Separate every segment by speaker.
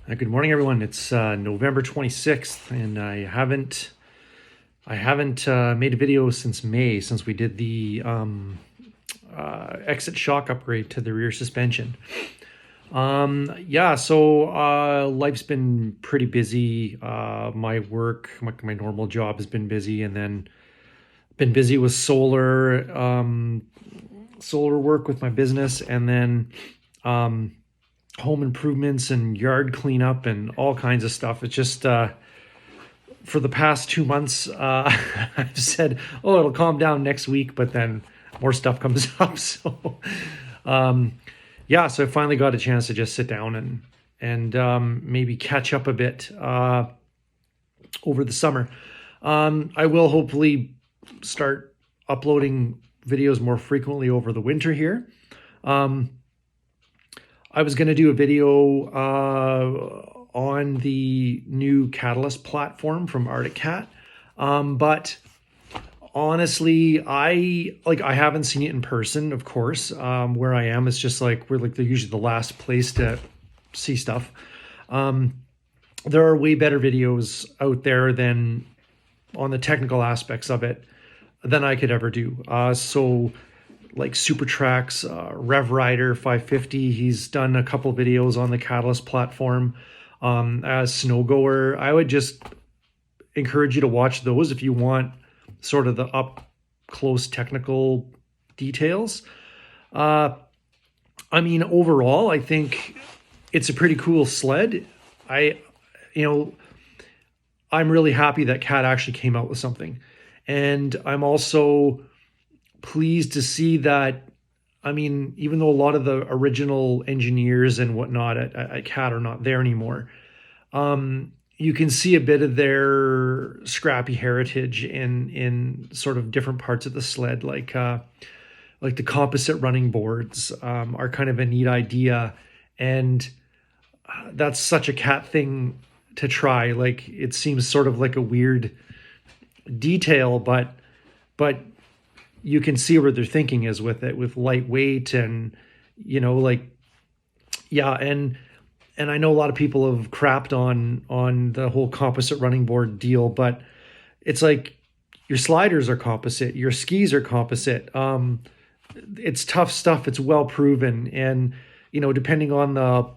Speaker 1: Good morning, everyone. It's November 26th, and I haven't made a video since May, since we did the exit shock upgrade to the rear suspension. Life's been pretty busy. My work, my normal job has been busy, and then been busy with solar work with my business, and then home improvements and yard cleanup and all kinds of stuff. It's just for the past 2 months, I've said, "Oh, it'll calm down next week," but then more stuff comes up. So I finally got a chance to just sit down and maybe catch up a bit over the summer. I will hopefully start uploading videos more frequently over the winter here. I was going to do a video on the new Catalyst platform from Arctic Cat, but honestly, I haven't seen it in person. Of course, where I am, it's just like we're usually the last place to see stuff. There are way better videos out there than on the technical aspects of it than I could ever do. Like SuperTrack's Rev Rider 550, he's done a couple videos on the Catalyst platform. As Snowgoer, I would just encourage you to watch those if you want sort of the up close technical details. Overall, I think it's a pretty cool sled. I'm really happy that Cat actually came out with something, and I'm also pleased to see that. Even though a lot of the original engineers and whatnot at Cat are not there anymore, you can see a bit of their scrappy heritage in sort of different parts of the sled, like the composite running boards are kind of a neat idea, and that's such a Cat thing to try. Like, it seems sort of like a weird detail, but you can see where their thinking is with it, with lightweight and, and I know a lot of people have crapped on the whole composite running board deal, but it's like your sliders are composite, your skis are composite. It's tough stuff. It's well proven. And, depending on the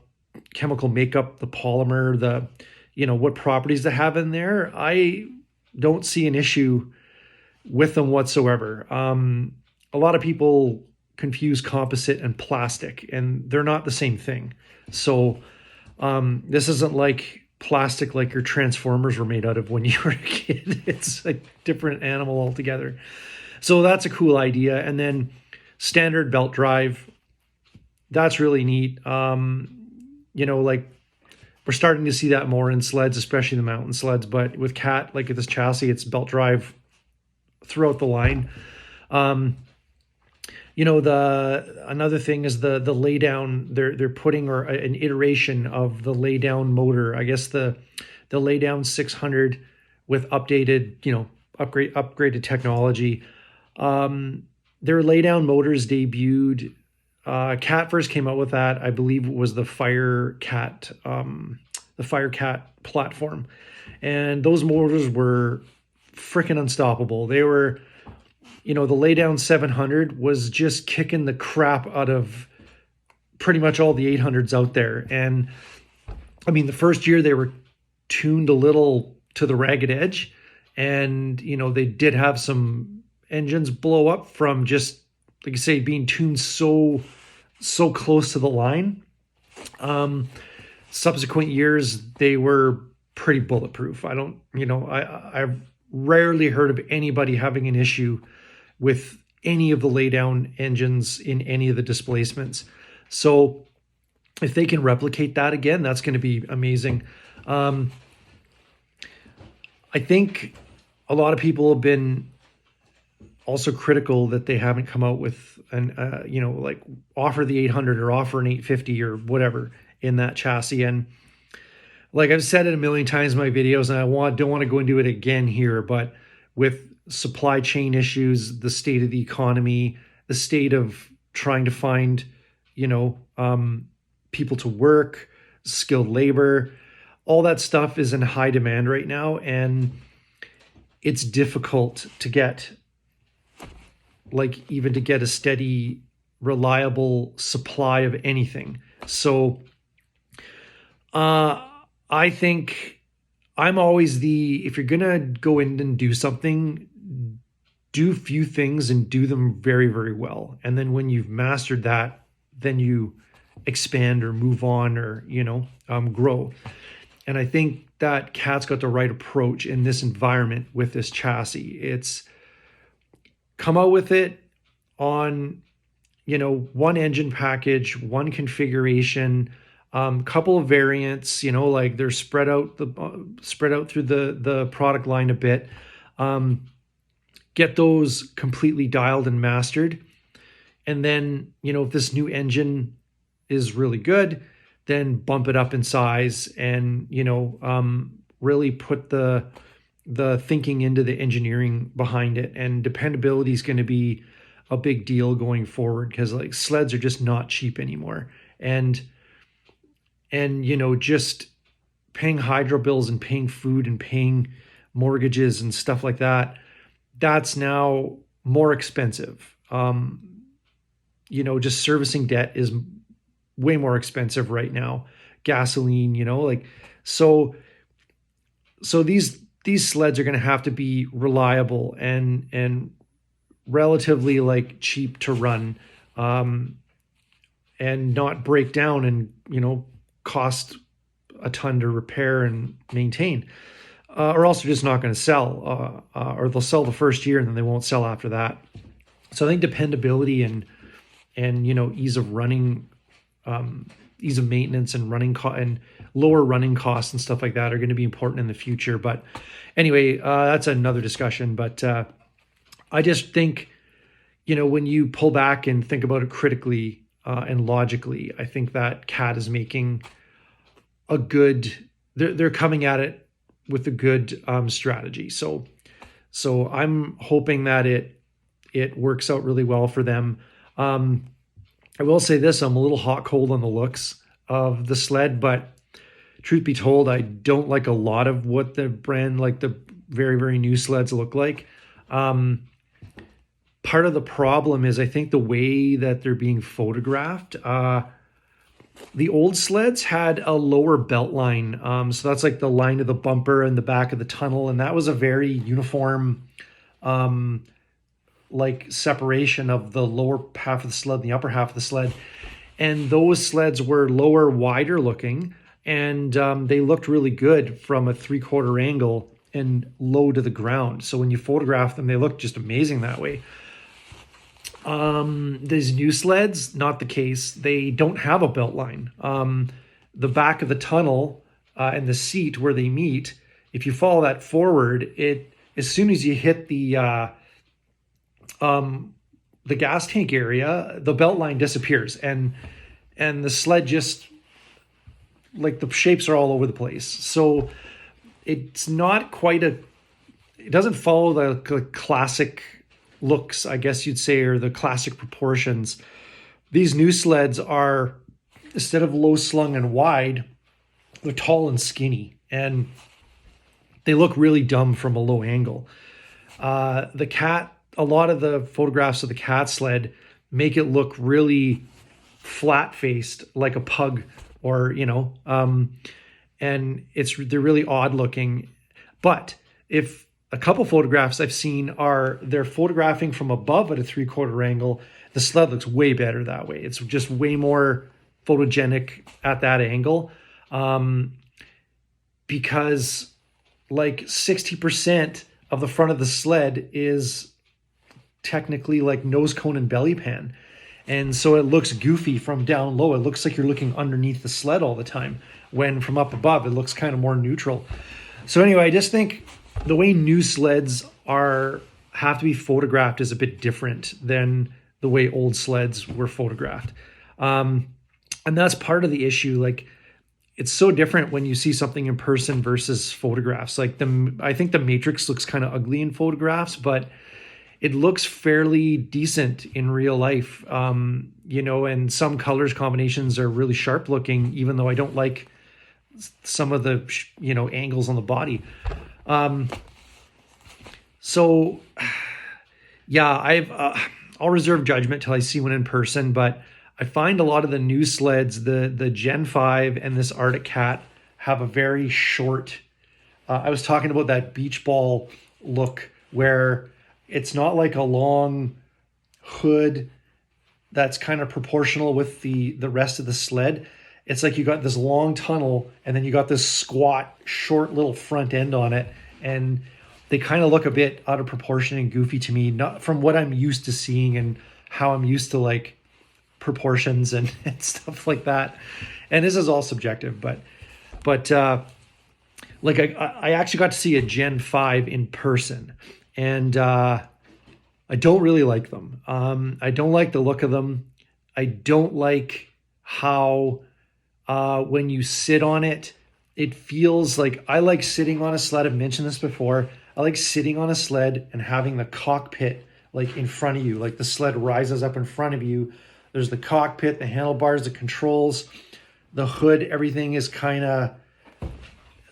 Speaker 1: chemical makeup, the polymer, what properties they have in there, I don't see an issue with them whatsoever. A lot of people confuse composite and plastic, and they're not the same thing. So this isn't like plastic like your Transformers were made out of when you were a kid. It's a different animal altogether. So that's a cool idea. And then standard belt drive, that's really neat. We're starting to see that more in sleds, especially the mountain sleds. But with Cat, like at this chassis, it's belt drive throughout the line. Another thing is the lay down. They're putting an iteration of the lay down motor. I guess the lay down 600 with updated, upgraded technology. Their lay down motors debuted. Cat first came out with that. I believe it was the Firecat platform, and those motors were freaking unstoppable. They were, the laydown 700 was just kicking the crap out of pretty much all the 800s out there. And the first year they were tuned a little to the ragged edge, and they did have some engines blow up from just, like you say, being tuned so close to the line. Subsequent years they were pretty bulletproof. I've rarely heard of anybody having an issue with any of the laydown engines in any of the displacements. So if they can replicate that again, that's going to be amazing. I think a lot of people have been also critical that they haven't come out with offer the 800 or offer an 850 or whatever in that chassis. And like I've said it a million times in my videos, and I don't want to go into it again here, but with supply chain issues, the state of the economy, the state of trying to find, people to work, skilled labor. All that stuff is in high demand right now, and it's difficult to get, like, even to get a steady, reliable supply of anything. So I think I'm always if you're going to go in and do something, do few things and do them very, very well. And then when you've mastered that, then you expand or move on or, grow. And I think that Cat's got the right approach in this environment with this chassis. It's come out with it on, one engine package, one configuration, couple of variants, like they're spread out through the product line a bit. Get those completely dialed and mastered. And then, if this new engine is really good, then bump it up in size and, really put the thinking into the engineering behind it. And dependability is going to be a big deal going forward, because like sleds are just not cheap anymore. And just paying hydro bills and paying food and paying mortgages and stuff like that, that's now more expensive. Just servicing debt is way more expensive right now. Gasoline, so these sleds are going to have to be reliable and relatively like cheap to run, and not break down and, cost a ton to repair and maintain, or else they're just not going to sell, or they'll sell the first year and then they won't sell after that. So I think dependability and ease of running, ease of maintenance and and lower running costs and stuff like that are going to be important in the future. But anyway, that's another discussion. But I just think, when you pull back and think about it critically and logically, I think that Cat is making a good, they're coming at it with a good strategy. So I'm hoping that it works out really well for them. I will say this, I'm a little hot cold on the looks of the sled, but truth be told, I don't like a lot of what the brand, like the very, very new sleds look like. Part of the problem is I think the way that they're being photographed. The old sleds had a lower belt line. So that's like the line of the bumper and the back of the tunnel. And that was a very uniform, like separation of the lower half of the sled and the upper half of the sled. And those sleds were lower, wider looking. And they looked really good from a 3/4 angle and low to the ground. So when you photograph them, they look just amazing that way. These new sleds, not the case. They don't have a belt line. The back of the tunnel and the seat where they meet, if you follow that forward, as soon as you hit the gas tank area, the belt line disappears, and the sled just, like, the shapes are all over the place. So it's not quite it doesn't follow the classic looks, I guess you'd say, or the classic proportions. These new sleds are, instead of low slung and wide, they're tall and skinny, and they look really dumb from a low angle. The Cat, a lot of the photographs of the Cat sled make it look really flat faced, like a pug, or, and they're really odd looking. But if a couple photographs I've seen they're photographing from above at a 3/4 angle, the sled looks way better that way. It's just way more photogenic at that angle, because like 60% of the front of the sled is technically like nose cone and belly pan. And so it looks goofy from down low. It looks like you're looking underneath the sled all the time, when from up above, it looks kind of more neutral. So anyway, I just think the way new sleds have to be photographed is a bit different than the way old sleds were photographed. And that's part of the issue. Like, it's so different when you see something in person versus photographs. Like, I think the matrix looks kind of ugly in photographs, but it looks fairly decent in real life. And some colors combinations are really sharp looking, even though I don't like some of the, angles on the body. So yeah, I'll reserve judgment till I see one in person, but I find a lot of the new sleds, the Gen 5 and this Arctic Cat, have a very short, I was talking about that beach ball look where it's not like a long hood that's kind of proportional with the rest of the sled. It's like you got this long tunnel and then you got this squat, short little front end on it. And they kind of look a bit out of proportion and goofy to me, not from what I'm used to seeing and how I'm used to like proportions and stuff like that. And this is all subjective, but like I actually got to see a Gen 5 in person, and I don't really like them. I don't like the look of them. I don't like how when you sit on it, it feels like, I like sitting on a sled. I've mentioned this before. I like sitting on a sled and having the cockpit like in front of you, like the sled rises up in front of you. There's the cockpit, the handlebars, the controls, the hood, everything is kind of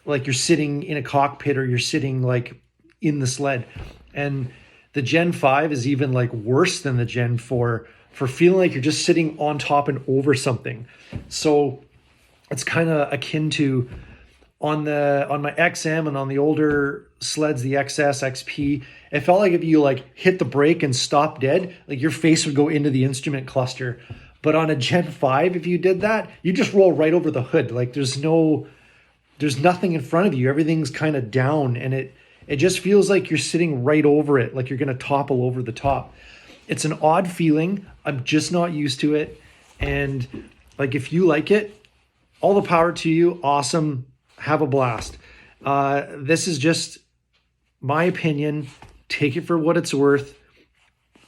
Speaker 1: like you're sitting in a cockpit or you're sitting like in the sled. And the Gen 5 is even like worse than the Gen 4 for feeling like you're just sitting on top and over something. So it's kind of akin to on my XM and on the older sleds, the XS, XP, it felt like if you like hit the brake and stop dead, like your face would go into the instrument cluster. But on a Gen 5, if you did that, you just roll right over the hood. Like there's nothing in front of you. Everything's kind of down, and it just feels like you're sitting right over it, like you're going to topple over the top. It's an odd feeling. I'm just not used to it. And like, if you like it, all the power to you. Awesome. Have a blast. This is just my opinion. Take it for what it's worth,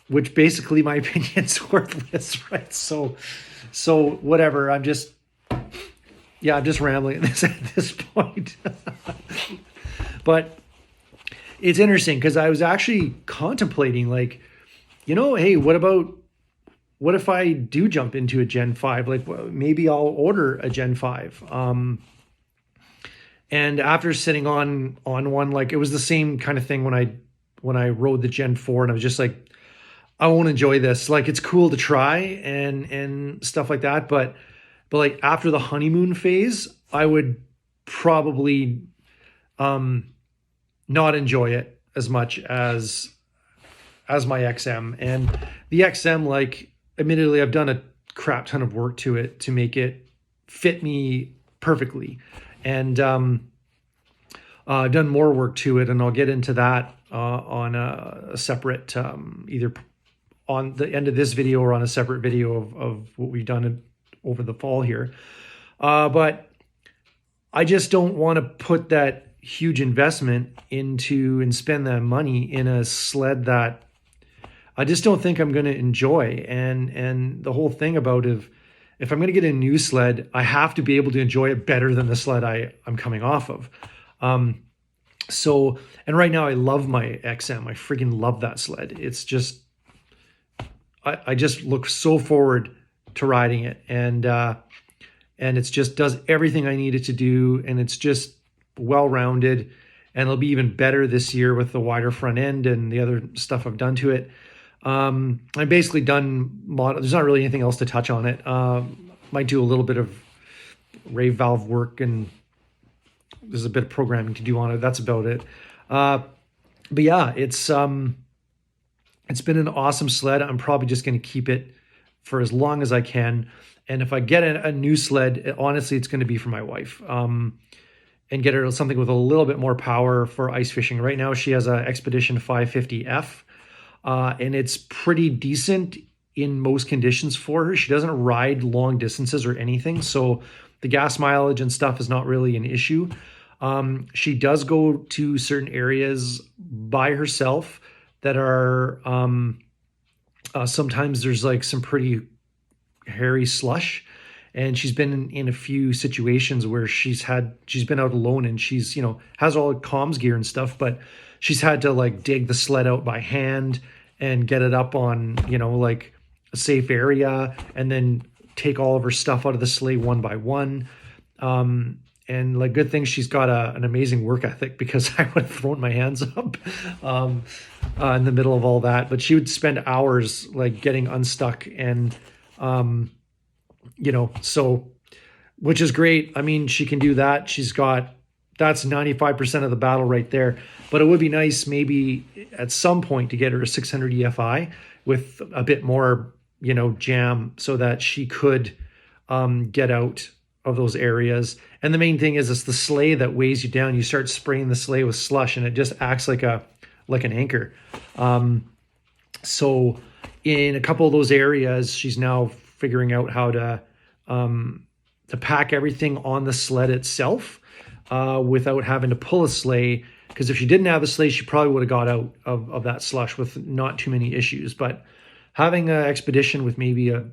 Speaker 1: which basically my opinion's worthless, right? So whatever. I'm just rambling at this point. But it's interesting because I was actually contemplating, like, hey, what if I do jump into a Gen 5? Like, maybe I'll order a Gen 5. And after sitting on one, like, it was the same kind of thing when I rode the Gen 4, and I was just like, I won't enjoy this. Like, it's cool to try and stuff like that, but like after the honeymoon phase, I would probably not enjoy it as much as my XM. And the XM, like, admittedly, I've done a crap ton of work to it to make it fit me perfectly. And I've done more work to it, and I'll get into that on a separate, either on the end of this video or on a separate video of what we've done over the fall here. But I just don't want to put that huge investment into and spend that money in a sled that I just don't think I'm going to enjoy. And the whole thing about if I'm going to get a new sled, I have to be able to enjoy it better than the sled I'm coming off of. And right now I love my XM. I freaking love that sled. It's just, I just look so forward to riding it. And it's just does everything I need it to do. And it's just well-rounded, and it'll be even better this year with the wider front end and the other stuff I've done to it. I'm basically done. There's not really anything else to touch on it. Might do a little bit of rave valve work, and there's a bit of programming to do on it. That's about it. But yeah, it's been an awesome sled. I'm probably just going to keep it for as long as I can. And if I get a new sled, honestly, it's going to be for my wife. And get her something with a little bit more power for ice fishing. Right now, she has a Expedition 550F. And it's pretty decent in most conditions for her. She doesn't ride long distances or anything, so the gas mileage and stuff is not really an issue. She does go to certain areas by herself that are sometimes there's like some pretty hairy slush, and she's been in a few situations where she's been out alone, and she's has all the comms gear and stuff, but she's had to like dig the sled out by hand and get it up on, like a safe area, and then take all of her stuff out of the sleigh one by one. And like good thing she's got an amazing work ethic, because I would have thrown my hands up in the middle of all that. But she would spend hours like getting unstuck, and so, which is great. I mean, she can do that. That's 95% of the battle right there. But it would be nice maybe at some point to get her a 600 EFI with a bit more, jam, so that she could get out of those areas. And the main thing is, it's the sleigh that weighs you down. You start spraying the sleigh with slush, and it just acts like an anchor. So in a couple of those areas, she's now figuring out how to pack everything on the sled itself without having to pull a sleigh. Because if she didn't have a sleigh, she probably would have got out of that slush with not too many issues. But having an expedition with maybe a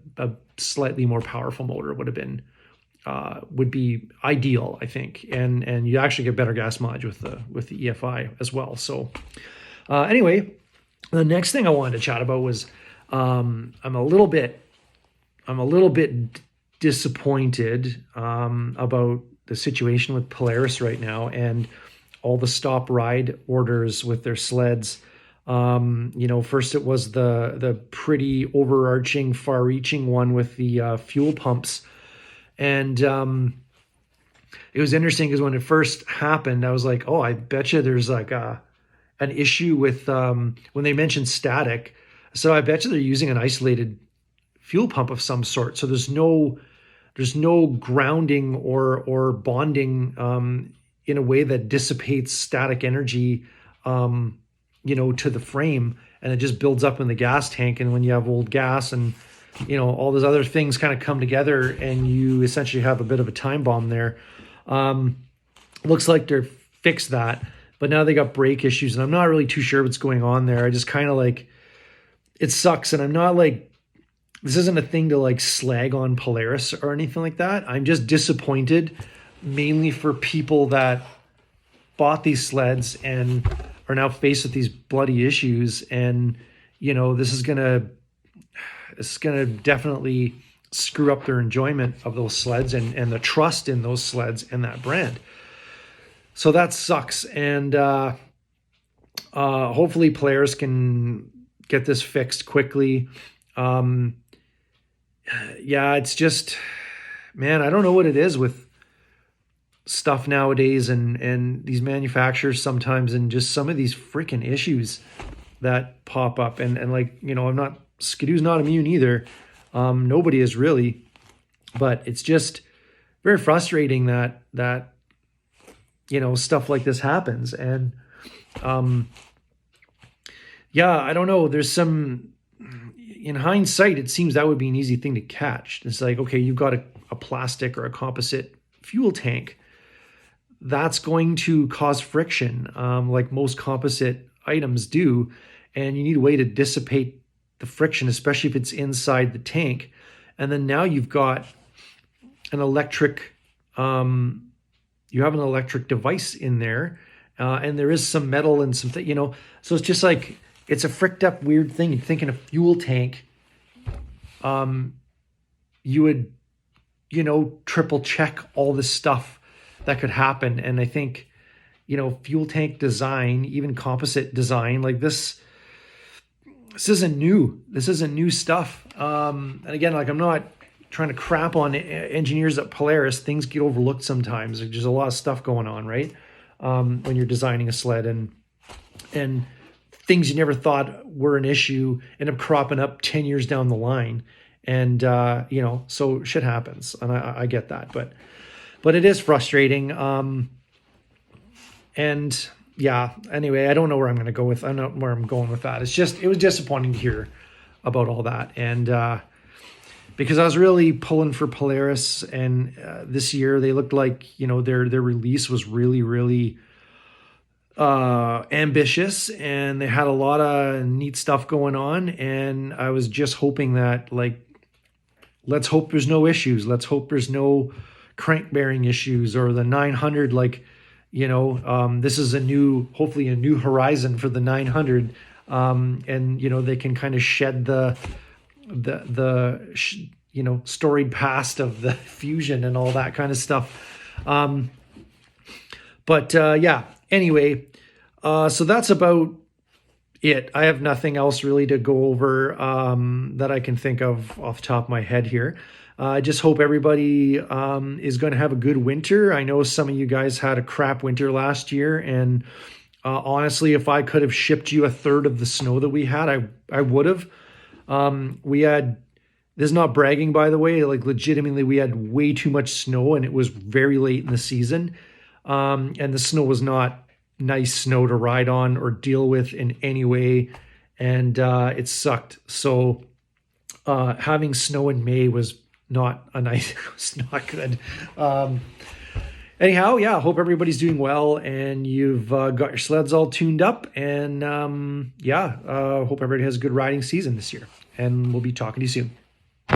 Speaker 1: slightly more powerful motor would be ideal, I think. And you actually get better gas mileage with the EFI as well. So anyway, the next thing I wanted to chat about was I'm a little bit disappointed about the situation with Polaris right now, and all the stop ride orders with their sleds. First it was the pretty overarching, far-reaching one with the fuel pumps. And it was interesting because when it first happened, I was like, oh, I bet you there's like an issue with when they mentioned static. So I bet you they're using an isolated fuel pump of some sort. So there's no grounding or bonding in a way that dissipates static energy, to the frame, and it just builds up in the gas tank. And when you have old gas and all those other things kind of come together, and you essentially have a bit of a time bomb there. Looks like they're fixed that, but now they got brake issues, and I'm not really too sure what's going on there. I just kind of like, it sucks, and I'm not like, this isn't a thing to like slag on Polaris or anything like that. I'm just disappointed, mainly for people that bought these sleds and are now faced with these bloody issues. And, this is going to definitely screw up their enjoyment of those sleds and the trust in those sleds and that brand. So that sucks. And hopefully Polaris can get this fixed quickly. It's just, man, I don't know what it is with stuff nowadays and these manufacturers sometimes, and just some of these freaking issues that pop up. And like, Skidoo's not immune either. Nobody is really, but it's just very frustrating that stuff like this happens. And I don't know. There's some, in hindsight, it seems that would be an easy thing to catch. It's like, okay, you've got a plastic or a composite fuel tank. That's going to cause friction, like most composite items do. And you need a way to dissipate the friction, especially if it's inside the tank. And then now you've got an electric, you have an electric device in there, and there is some metal and some, so it's just like, it's a fricked up weird thing. You'd think in a fuel tank, you would, triple check all this stuff that could happen. And I think, fuel tank design, even composite design, like this isn't new. This isn't new stuff. And again, like, I'm not trying to crap on engineers at Polaris. Things get overlooked sometimes. There's a lot of stuff going on, right? When you're designing a sled, and things you never thought were an issue end up cropping up 10 years down the line. And, so shit happens, and I get that, but it is frustrating. Anyway, I don't know where I'm going to go with, I don't know where I'm going with that. It was disappointing to hear about all that. And, because I was really pulling for Polaris, and this year they looked like, their release was really, really ambitious, and they had a lot of neat stuff going on. And I was just hoping that, like, let's hope there's no issues. Let's hope there's no crank bearing issues, or the 900, like, this is hopefully a new horizon for the 900. And, they can kind of shed the storied past of the Fusion and all that kind of stuff. But yeah, anyway, so that's about it. I have nothing else really to go over that I can think of off the top of my head here. I just hope everybody is going to have a good winter. I know some of you guys had a crap winter last year, and honestly, if I could have shipped you a third of the snow that we had, I would have. We had, this is not bragging, by the way, like legitimately, we had way too much snow, and it was very late in the season. And the snow was not nice snow to ride on or deal with in any way, and it sucked. So having snow in May was not a nice, it was not good. Anyhow, yeah, hope everybody's doing well and you've got your sleds all tuned up, and yeah, hope everybody has a good riding season this year, and we'll be talking to you soon.